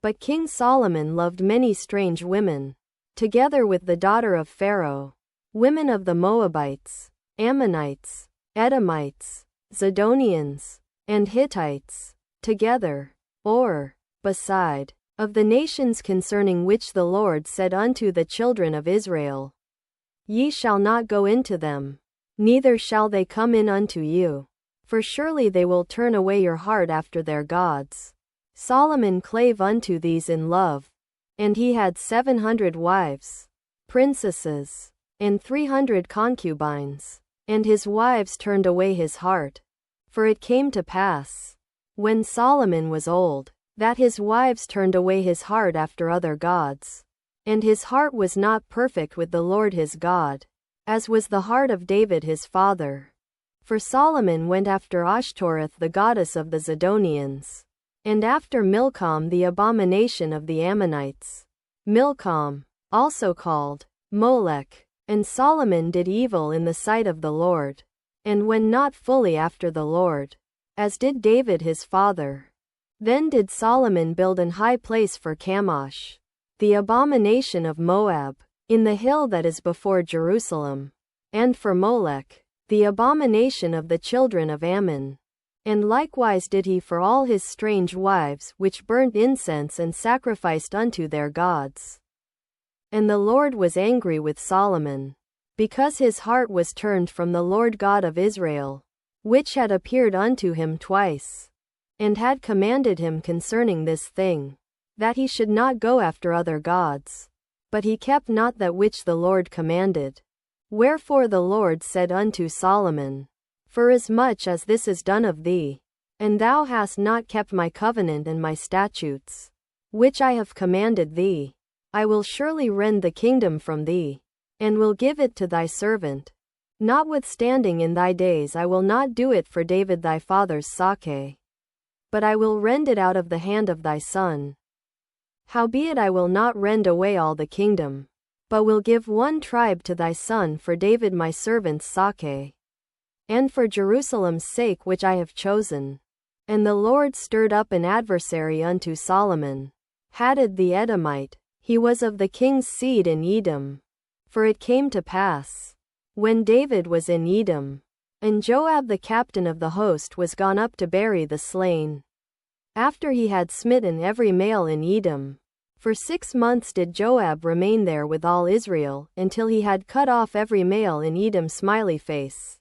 But King Solomon loved many strange women, together with the daughter of Pharaoh, women of the Moabites, Ammonites, Edomites, Zidonians, and Hittites, together, or, beside, of the nations concerning which the Lord said unto the children of Israel, Ye shall not go into them, neither shall they come in unto you, for surely they will turn away your heart after their gods. Solomon clave unto these in love, and he had 700 wives, princesses, and 300 concubines, and his wives turned away his heart. For it came to pass, when Solomon was old, that his wives turned away his heart after other gods, and his heart was not perfect with the Lord his God, as was the heart of David his father. For Solomon went after Ashtoreth the goddess of the Zidonians, and after Milcom the abomination of the Ammonites, Milcom, also called Molech. And Solomon did evil in the sight of the Lord, and went not fully after the Lord, as did David his father. Then did Solomon build an high place for Chemosh, the abomination of Moab, in the hill that is before Jerusalem, and for Molech, the abomination of the children of Ammon. And likewise did he for all his strange wives which burnt incense and sacrificed unto their gods. And the Lord was angry with Solomon, because his heart was turned from the Lord God of Israel, which had appeared unto him twice, and had commanded him concerning this thing, that he should not go after other gods. But he kept not that which the Lord commanded. Wherefore the Lord said unto Solomon, Forasmuch as this is done of thee, and thou hast not kept my covenant and my statutes, which I have commanded thee, I will surely rend the kingdom from thee, and will give it to thy servant. Notwithstanding in thy days I will not do it for David thy father's sake, but I will rend it out of the hand of thy son. Howbeit I will not rend away all the kingdom, but will give one tribe to thy son for David my servant's sake, and for Jerusalem's sake which I have chosen. And the Lord stirred up an adversary unto Solomon, Hadad the Edomite. He was of the king's seed in Edom. For it came to pass, when David was in Edom, and Joab the captain of the host was gone up to bury the slain, after he had smitten every male in Edom. For 6 months did Joab remain there with all Israel, until he had cut off every male in Edom. Smiley face.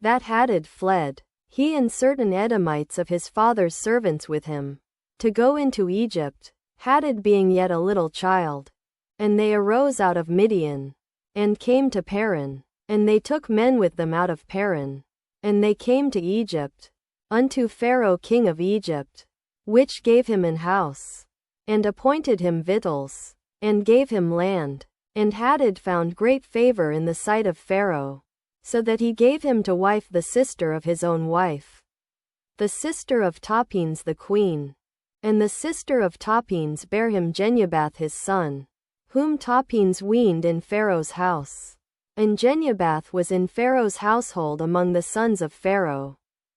That Hadad fled, he and certain Edomites of his father's servants with him, to go into Egypt, Hadad being yet a little child. And they arose out of Midian, and came to Paran, and they took men with them out of Paran, and they came to Egypt, unto Pharaoh king of Egypt, which gave him an house, and appointed him victuals, and gave him land. And Hadad found great favor in the sight of Pharaoh, so that he gave him to wife the sister of his own wife, the sister of Tapenes the queen. And the sister of Tapenes bare him Genubath his son, whom Tapenes weaned in Pharaoh's house. And Genubath was in Pharaoh's household among the sons of Pharaoh.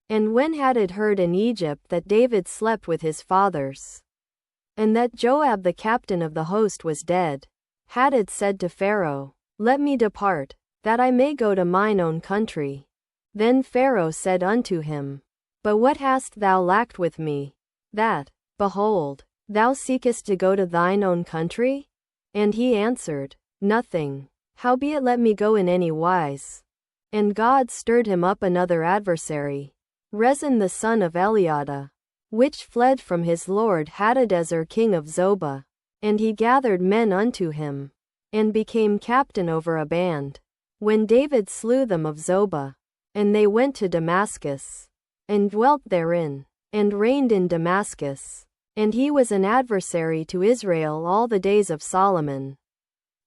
And when Hadad heard in Egypt that David slept with his fathers, and that Joab the captain of the host was dead, Hadad said to Pharaoh, Let me depart, that I may go to mine own country. Then Pharaoh said unto him, But what hast thou lacked with me, that, behold, thou seekest to go to thine own country? And he answered, Nothing. Howbeit let me go in any wise. And God stirred him up another adversary, Rezin the son of Eliada, which fled from his lord Hadadezer king of Zobah. And he gathered men unto him, and became captain over a band, when David slew them of Zobah. And they went to Damascus, and dwelt therein, and reigned in Damascus. And he was an adversary to Israel all the days of Solomon,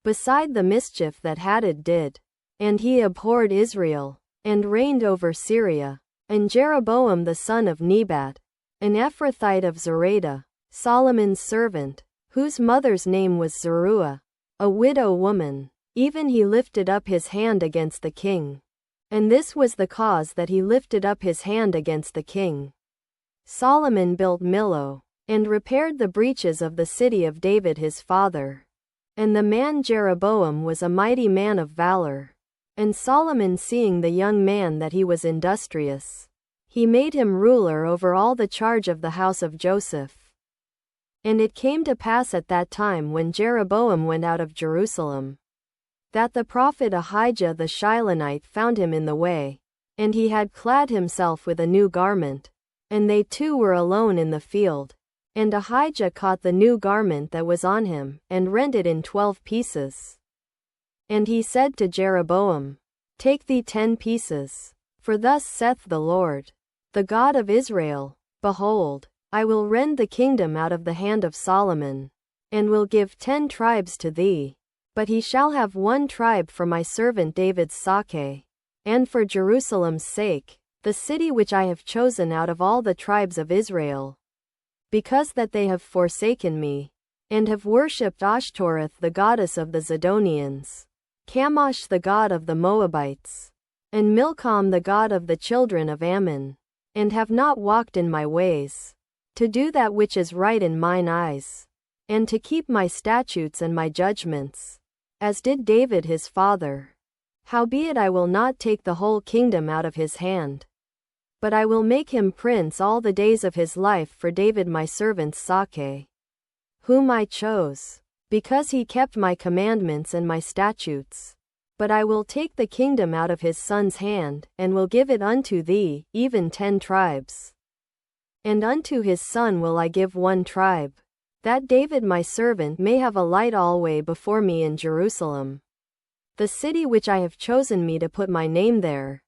beside the mischief that Hadad did. And he abhorred Israel, and reigned over Syria. And Jeroboam the son of Nebat, an Ephrathite of Zereda, Solomon's servant, whose mother's name was Zeruiah, a widow woman, even he lifted up his hand against the king. And this was the cause that he lifted up his hand against the king. Solomon built Millo, and repaired the breaches of the city of David his father. And the man Jeroboam was a mighty man of valor. And Solomon, seeing the young man that he was industrious, he made him ruler over all the charge of the house of Joseph. And it came to pass at that time when Jeroboam went out of Jerusalem, that the prophet Ahijah the Shilonite found him in the way, and he had clad himself with a new garment, and they two were alone in the field. And Ahijah caught the new garment that was on him, and rent it in 12 pieces. And he said to Jeroboam, Take thee 10 pieces. For thus saith the Lord, the God of Israel, Behold, I will rend the kingdom out of the hand of Solomon, and will give 10 tribes to thee. But he shall have 1 tribe for my servant David's sake, and for Jerusalem's sake, the city which I have chosen out of all the tribes of Israel. Because that they have forsaken me, and have worshipped Ashtoreth the goddess of the Zidonians, Chemosh the god of the Moabites, and Milcom the god of the children of Ammon, and have not walked in my ways, to do that which is right in mine eyes, and to keep my statutes and my judgments, as did David his father. Howbeit I will not take the whole kingdom out of his hand, but I will make him prince all the days of his life for David my servant's sake, whom I chose, because he kept my commandments and my statutes. But I will take the kingdom out of his son's hand, and will give it unto thee, even 10 tribes. And unto his son will I give 1 tribe, that David my servant may have a light alway before me in Jerusalem, the city which I have chosen me to put my name there.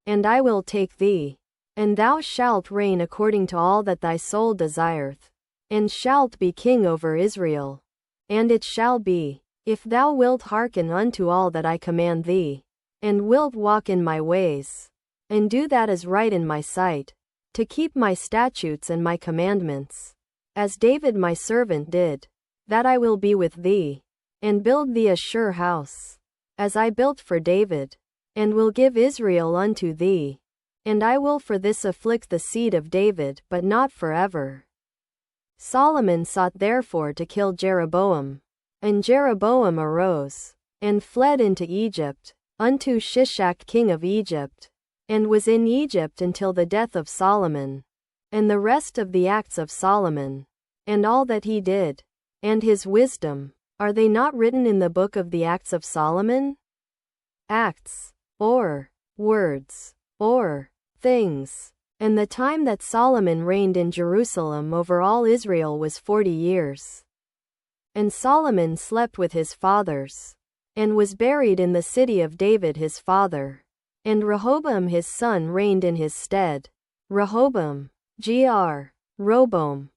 And I will take thee, and thou shalt reign according to all that thy soul desireth, and shalt be king over Israel. And it shall be, if thou wilt hearken unto all that I command thee, and wilt walk in my ways, and do that is right in my sight, to keep my statutes and my commandments, as David my servant did, that I will be with thee, and build thee a sure house, as I built for David, and will give Israel unto thee. And I will for this afflict the seed of David, but not forever. Solomon sought therefore to kill Jeroboam. And Jeroboam arose, and fled into Egypt, unto Shishak king of Egypt, and was in Egypt until the death of Solomon. And the rest of the acts of Solomon, and all that he did, and his wisdom, are they not written in the book of the Acts of Solomon? Acts, or words, or things. And the time that Solomon reigned in Jerusalem over all Israel was 40 years. And Solomon slept with his fathers, and was buried in the city of David his father. And Rehoboam his son reigned in his stead. Rehoboam, Gr. Roboam,